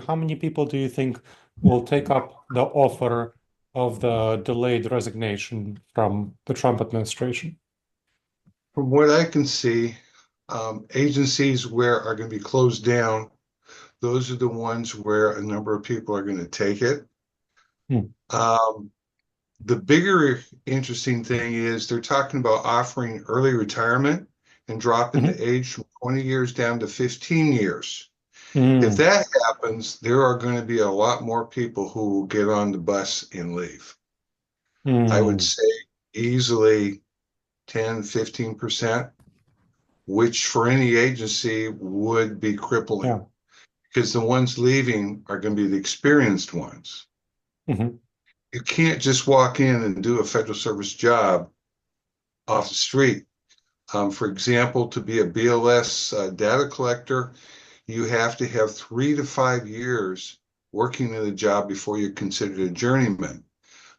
how many people do you think will take up the offer of the delayed resignation from the Trump administration? From what I can see, agencies where are going to be closed down, those are the ones where a number of people are going to take it. Hmm. Um, the bigger interesting thing is they're talking about offering early retirement and dropping Mhm. the age from 20 years down to 15 years. If Mm. that happens, there are going to be a lot more people who will get on the bus and leave. I would Mm. say easily 10, 15%, which for any agency would be crippling Yeah. because the ones leaving are going to be the experienced ones. Mhm. You can't just walk in and do a federal service job off the street. For example, to be a BLS data collector, you have to have 3 to 5 years working in a job before you're considered a journeyman.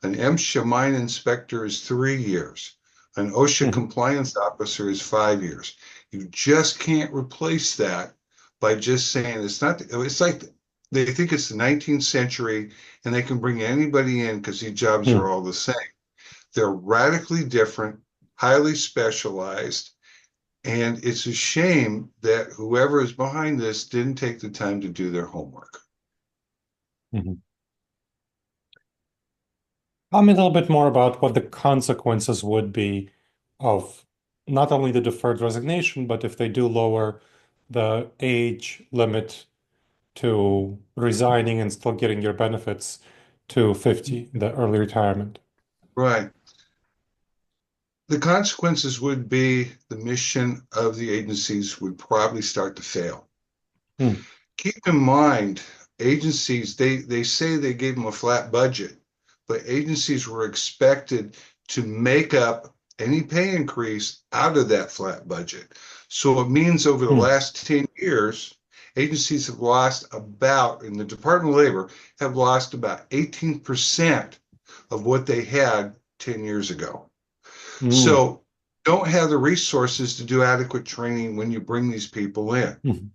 An MSHA mine inspector is 3 years. An OSHA Mhm. compliance officer is 5 years. You just can't replace that by just saying it's not, it's like they think it's the 19th century and they can bring anybody in because these jobs are Mm. all the same. They're radically different, highly specialized, and it's a shame that whoever is behind this didn't take the time to do their homework. Mhm. Tell me a little bit more about what the consequences would be of not only the deferred resignation, but if they do lower the age limit to resigning and still getting your benefits to 50, the early retirement. Right. The consequences would be the mission of the agencies would probably start to fail. Hmm. Keep in mind, agencies, they say they gave them a flat budget, but agencies were expected to make up any pay increase out of that flat budget. So it means over the Hmm. last 10 years, agencies have lost about, in the Department of Labor, have lost about 18% of what they had 10 years ago. Hmm. So don't have the resources to do adequate training when you bring these people in. Hmm.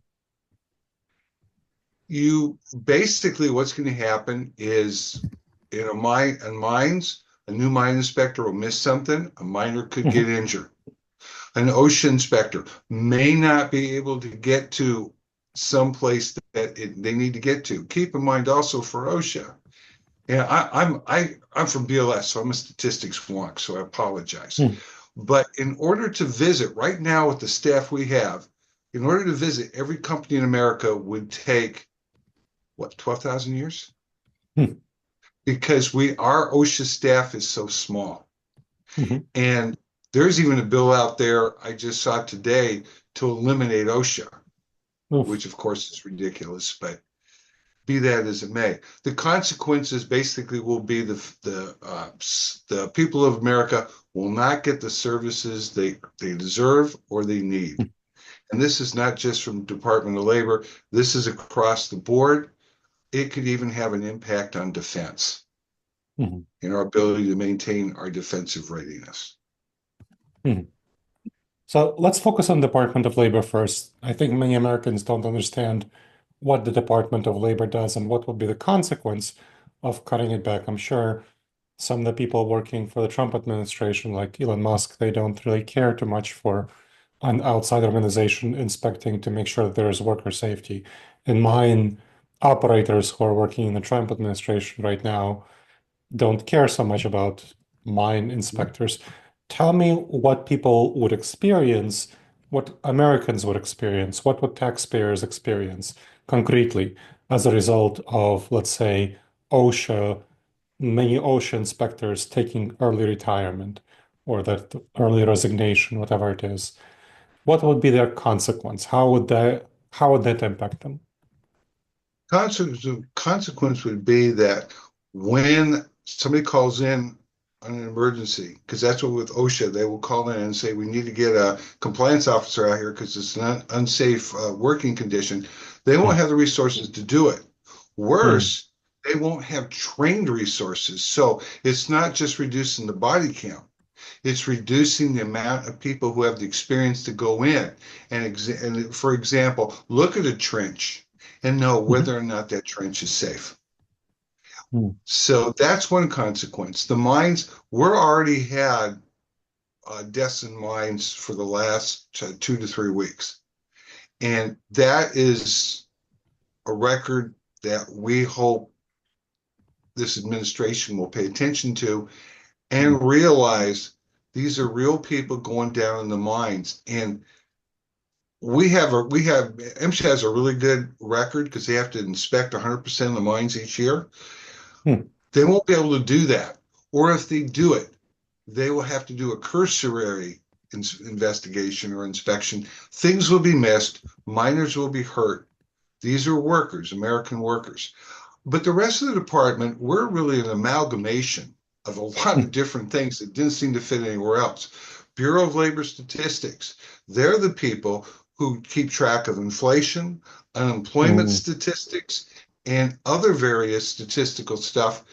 You basically what's going to happen is in a mine in mines, a new mine inspector will miss something, a miner could get Hmm. injured. An ocean inspector may not be able to get to some place that they need to get to. Keep in mind also for OSHA. Yeah, I'm from BLS, so I'm a statistics wonk, so I apologize. Hmm. But in order to visit right now with the staff we have, in order to visit every company in America would take what, 12,000 years? Hmm. Because our OSHA staff is so small. Hmm. And there's even a bill out there I just saw today to eliminate OSHA, Oof. which of course is ridiculous, but be that as it may, the consequences basically will be the people of America will not get the services they deserve or they need. And this is not just from Department of Labor. This is across the board. It could even have an impact on defense Hmm. and our ability to maintain our defensive readiness. Hmm. So let's focus on Department of Labor first. I think many Americans don't understand what the Department of Labor does and what would be the consequence of cutting it back. I'm sure some of the people working for the Trump administration, like Elon Musk, they don't really care too much for an outside organization inspecting to make sure that there is worker safety. And mine operators who are working in the Trump administration right now don't care so much about mine inspectors. Tell me what people would experience, what Americans would experience, what would taxpayers experience concretely as a result of, let's say, OSHA, many OSHA inspectors taking early retirement or that early resignation, whatever it is. What would be their consequence? How would that impact them? Consequence would be that when somebody calls in on an emergency, because that's what with OSHA, they will call in and say, we need to get a compliance officer out here because it's an unsafe working condition. They won't Hmm. have the resources to do it. Hmm. Worse, they won't have trained resources. So it's not just reducing the body count. It's reducing the amount of people who have the experience to go in and for example, look at a trench and know Mhm. whether or not that trench is safe. Mm. So that's one consequence. The mines, we're already had deaths in mines for the last 2 to 3 weeks. And that is a record that we hope this administration will pay attention to Mm. and realize these are real people going down in the mines. And MSHA has a really good record because they have to inspect 100% of the mines each year. Mm. They won't be able to do that. Or if they do it, they will have to do a cursory investigation or inspection. Things will be missed. Miners will be hurt. These are workers, American workers. But the rest of the department, we're really an amalgamation of a lot of Mm. different things that didn't seem to fit anywhere else. Bureau of Labor Statistics, they're the people who keep track of inflation, unemployment Mm. statistics, and other various statistical stuff.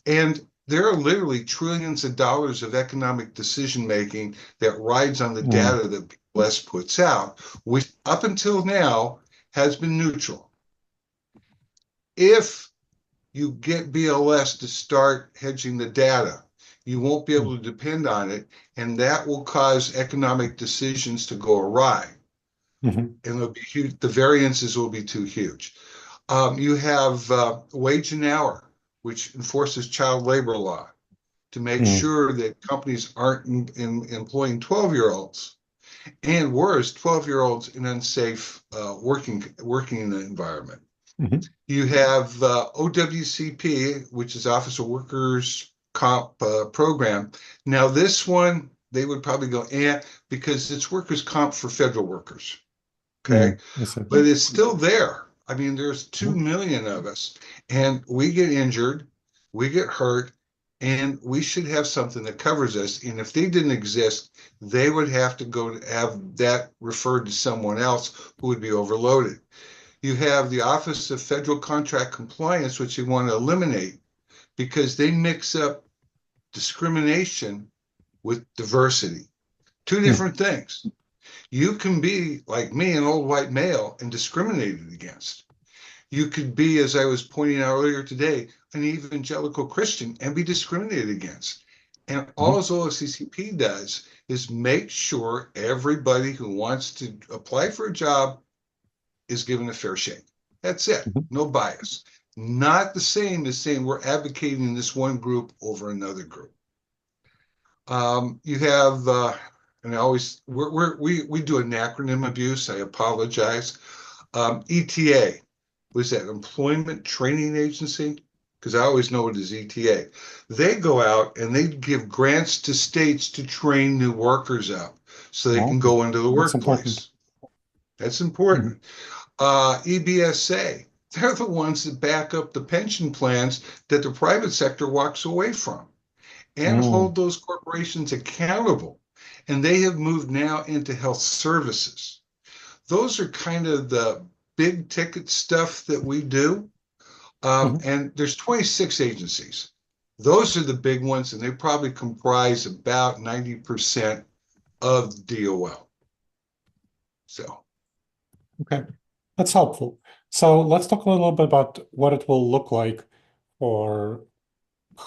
And there are literally trillions of dollars of economic decision making that rides on the Mm. data that BLS puts out, which up until now has been neutral. If you get BLS to start hedging the data, you won't be Mm. able to depend on it, and that will cause economic decisions to go awry. Mhm. And it'll be huge. The variances will be too huge. You have wage and hour, which enforces child labor law to make Mm. sure that companies aren't employing 12-year-olds and worse, 12-year-olds in unsafe working environment. Mhm. You have OWCP, which is Office of Workers Comp program. Now, this one, they would probably go, because it's workers' comp for federal workers. Okay. Mm. I see. But it's still there. I mean, there's 2 Mhm. million of us, and we get injured, we get hurt, and we should have something that covers us. And if they didn't exist, they would have to go to have that referred to someone else who would be overloaded. You have the Office of Federal Contract Compliance, which you want to eliminate because they mix up discrimination with diversity. Two Mm. different things. You can be like me, an old white male, and discriminated against. You could be, as I was pointing out earlier today, an evangelical Christian and be discriminated against. And all Mhm. OFCCP does is make sure everybody who wants to apply for a job is given a fair shake. That's it. Mhm. No bias. Not the same as saying we're advocating this one group over another group. You have, and I always we do an acronym abuse. I apologize. ETA was that Employment Training Agency, because I always know it as ETA. They go out and they give grants to states to train new workers up so they can Okay. go into the That's important. workplace. That's Mhm. important. EBSA, they're the ones that back up the pension plans that the private sector walks away from and Mm. hold those corporations accountable. And they have moved now into health services. Those are kind of the big ticket stuff that we do. Mhm. And there's 26 agencies. Those are the big ones, and they probably comprise about 90% of DOL. So Okay. That's helpful. So let's talk a little bit about what it will look like, or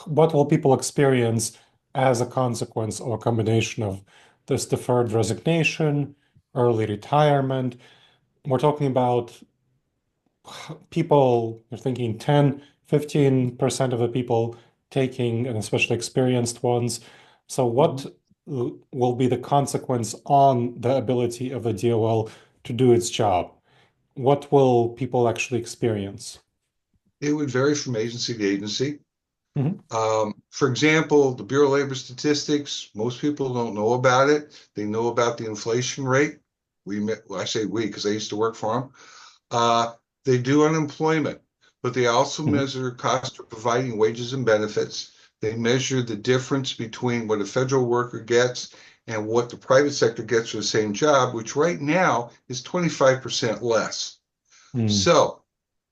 what will people experience as a consequence of a combination of this deferred resignation, early retirement. We're talking about people, you're thinking 10, 15% of the people taking, and especially experienced ones. So what will be the consequence on the ability of the DOL to do its job? What will people actually experience? it would vary from agency to agency. Mhm. For example, the Bureau of Labor Statistics, most people don't know about it. They know about the inflation rate. Well, I say we because I used to work for them. They do unemployment, but they also Mhm. measure cost of providing wages and benefits. They measure the difference between what a federal worker gets and what the private sector gets for the same job, which right now is 25% less. Mm. So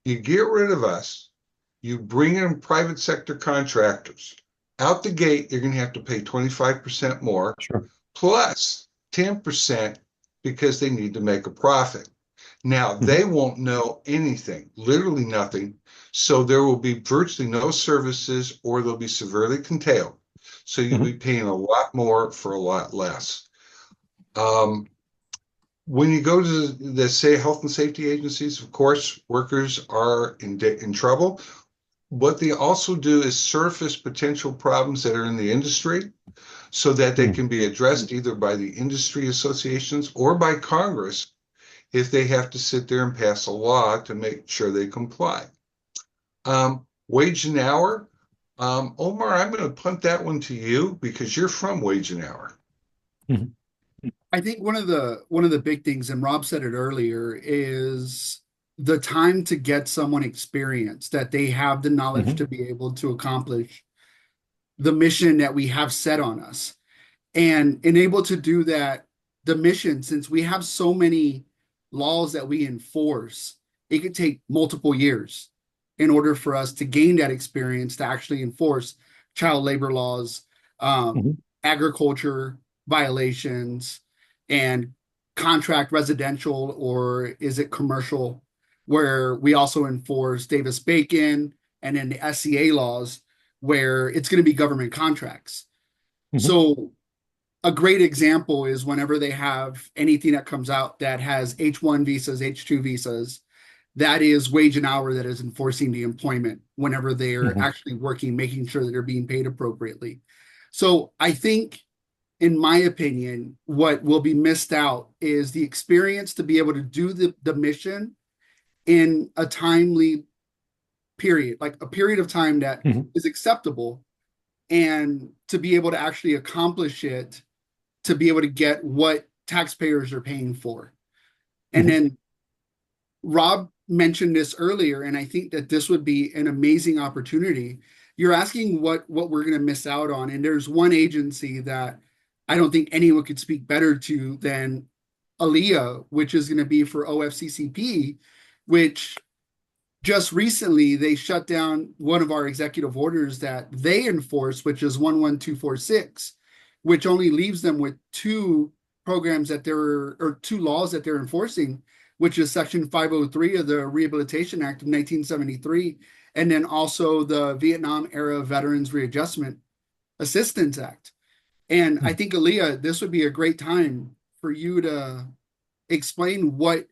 you get rid of us, you bring in private sector contractors. Out the gate, you're going to have to pay 25% more Sure. plus 10% because they need to make a profit. Now, Hmm. they won't know anything, literally nothing. So there will be virtually no services or they'll be severely curtailed. So you'll be Hmm. paying a lot more for a lot less. Um, when you go to the, say, health and safety agencies, of course, workers are in trouble. What they also do is surface potential problems that are in the industry so that they can be addressed either by the industry associations or by Congress if they have to sit there and pass a law to make sure they comply. Wage and hour. Omar, I'm going to punt that one to you because you're from wage and hour. Hmm. I think one of the big things, and Rob said it earlier, is the time to get someone experience that they have the knowledge Hmm. to be able to accomplish the mission that we have set on us. And able to do that, the mission, since we have so many laws that we enforce, it could take multiple years in order for us to gain that experience to actually enforce child labor laws, Hmm. agriculture violations, and contract residential, or is it commercial, where we also enforce Davis Bacon, and then the SCA laws where it's going to be government contracts. Hmm. So a great example is whenever they have anything that comes out that has H1 visas, H2 visas, that is wage and hour that is enforcing the employment whenever they're Hmm. actually working, making sure that they're being paid appropriately. So I think, in my opinion, what will be missed out is the experience to be able to do the mission in a timely period, like a period of time that Hmm. is acceptable, and to be able to actually accomplish it, to be able to get what taxpayers are paying for. And Hmm. then Rob mentioned this earlier, and I think that this would be an amazing opportunity. You're asking what we're going to miss out on, and there's one agency that I don't think anyone could speak better to than Aliyah, which is going to be for OFCCP, which just recently they shut down one of our executive orders that they enforce, which is 11246, which only leaves them with two programs that they're, or two laws that they're enforcing, which is Section 503 of the Rehabilitation Act of 1973, and then also the Vietnam era Veterans Readjustment Assistance Act. And I think, Aaliyah, this would be a great time for you to explain what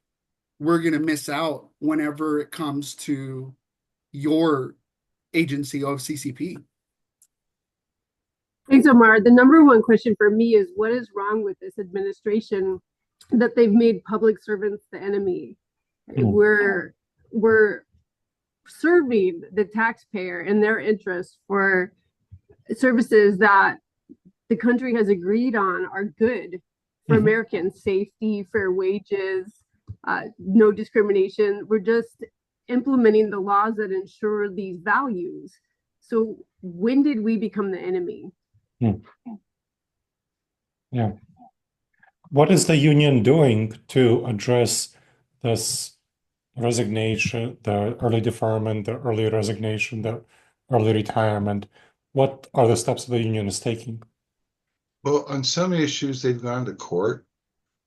we're going to miss out whenever it comes to your agency of CCP. Thanks, Omar. The number one question for me is what is wrong with this administration that they've made public servants the enemy? Hmm. We're serving the taxpayer in their interest for services that the country has agreed on are good for Hmm. American safety, fair wages, no discrimination. We're just implementing the laws that ensure these values. So when did we become the enemy? Hmm. Yeah. What is the union doing to address this resignation, the early deferment, the early resignation, the early retirement? What are the steps the union is taking? Well, on some issues, they've gone to court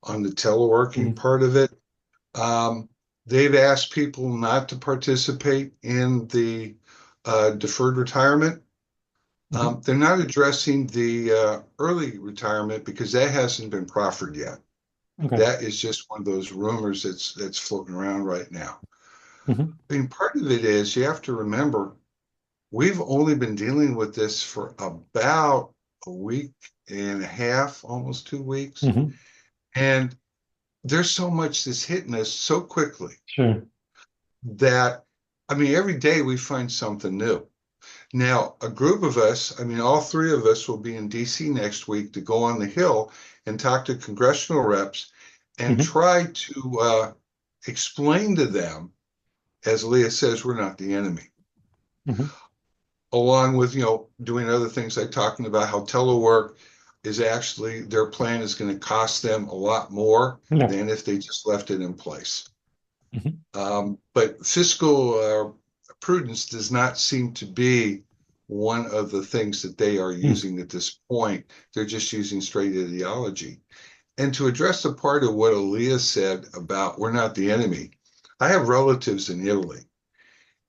on the teleworking Hmm. part of it. Um, they've asked people not to participate in the deferred retirement. Hmm. They're not addressing the early retirement because that hasn't been proffered yet. Okay. That is just one of those rumors that's floating around right now. Hmm. I mean, part of it is you have to remember we've only been dealing with this for about a week and a half, almost 2 weeks, Hmm. and there's so much that's hitting us so quickly Sure. that I mean, every day we find something new. Now, a group of us, I mean, all three of us will be in DC next week to go on the Hill and talk to congressional reps and Hmm. try to explain to them, as Leah says, we're not the enemy. Hmm. Along with, doing other things like talking about how telework is actually, their plan is going to cost them a lot more Yeah. than if they just left it in place. Hmm. But fiscal prudence does not seem to be one of the things that they are using at this point. They're just using straight ideology. And to address the part of what Aliyah said about we're not the enemy, I have relatives in Italy.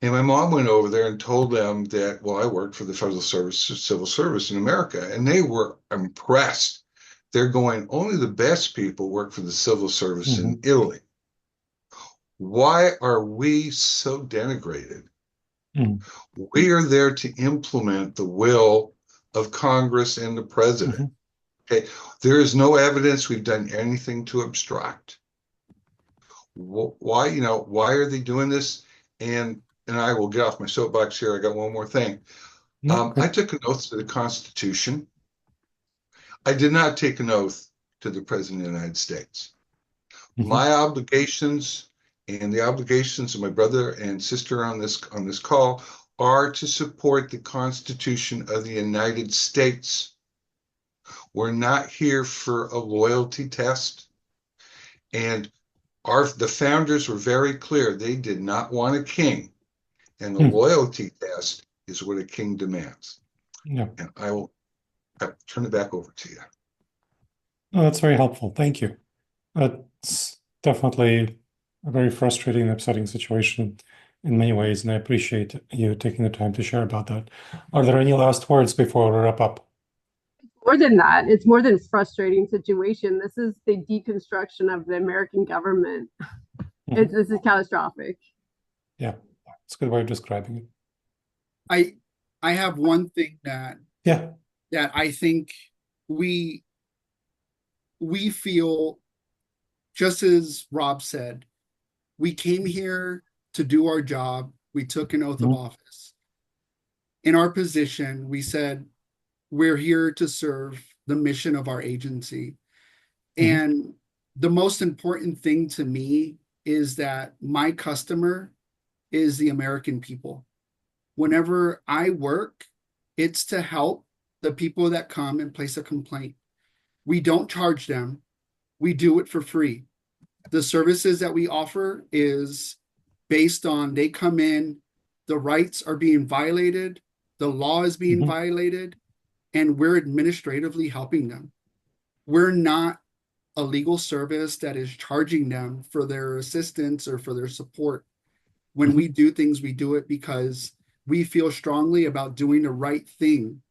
And my mom went over there and told them that, well, I worked for the Federal Service, Civil Service in America, and they were impressed. They're going, only the best people work for the civil service in Italy. Why are we so denigrated? We are there to implement the will of Congress and the president. Okay, there is no evidence we've done anything to obstruct. Why, why are they doing this? And I will get off my soapbox here. I got one more thing. I took an oath to the Constitution. I did not take an oath to the President of the United States. My obligations and the obligations of my brother and sister on this call are to support the Constitution of the United States. We're not here for a loyalty test. And the founders were very clear. They did not want a king. And the loyalty test is what a king demands. Yeah. And I'll turn it back over to you. Oh, that's very helpful. Thank you. It's definitely a very frustrating and upsetting situation in many ways, and I appreciate you taking the time to share about that. Are there any last words before we wrap up? More than that, it's more than frustrating situation. This is the deconstruction of the American government. This is catastrophic. Yeah, it's a good way of describing it. I have one thing that I think we feel, just as Rob said, we came here to do our job. We took an oath of office. In our position, we said, we're here to serve the mission of our agency. And the most important thing to me is that my customer is the American people. Whenever I work, it's to help the people that come and place a complaint. We don't charge them. We do it for free. The services that we offer is based on they come in, the rights are being violated, the law is being violated, and we're administratively helping them. We're not a legal service that is charging them for their assistance or for their support. When we do things, we do it because we feel strongly about doing the right thing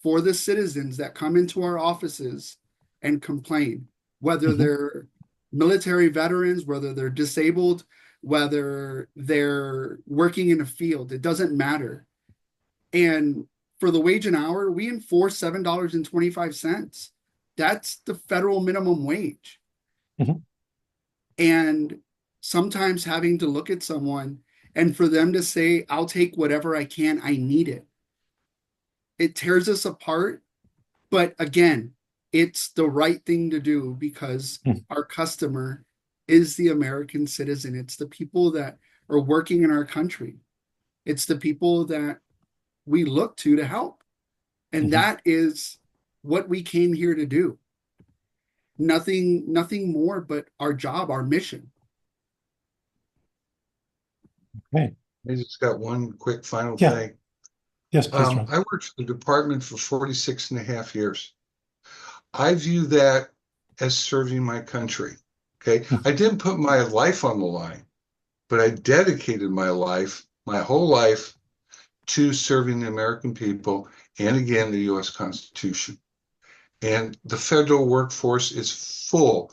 for the citizens that come into our offices and complain, whether they're military veterans, whether they're disabled, whether they're working in a field, it doesn't matter. And for the wage an hour, we enforce $7.25. That's the federal minimum wage. And sometimes having to look at someone and for them to say, I'll take whatever I can, I need it. It tears us apart. But again, it's the right thing to do because our customer is the American citizen. It's the people that are working in our country. It's the people that we look to help. And that is what we came here to do. Nothing more but our job, our mission. Okay. I just got one quick final thing. Yes, please, John. I worked for the department for 46 and a half years. I view that as serving my country. Okay. I didn't put my life on the line, but I dedicated my life, my whole life, to serving the American people and again, the U.S. Constitution. And the federal workforce is full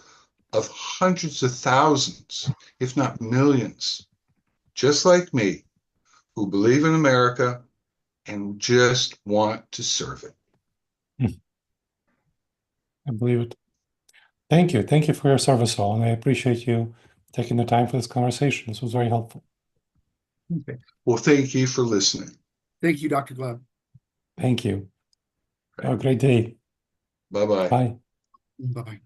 of hundreds of thousands, if not millions, just like me, who believe in America and just want to serve it. I believe it. Thank you. Thank you for your service, all, and I appreciate you taking the time for this conversation. This was very helpful. Okay. Well, thank you for listening. Thank you, Dr. Gleb. Thank you. Have a great day. Bye-bye. Bye. Bye-bye.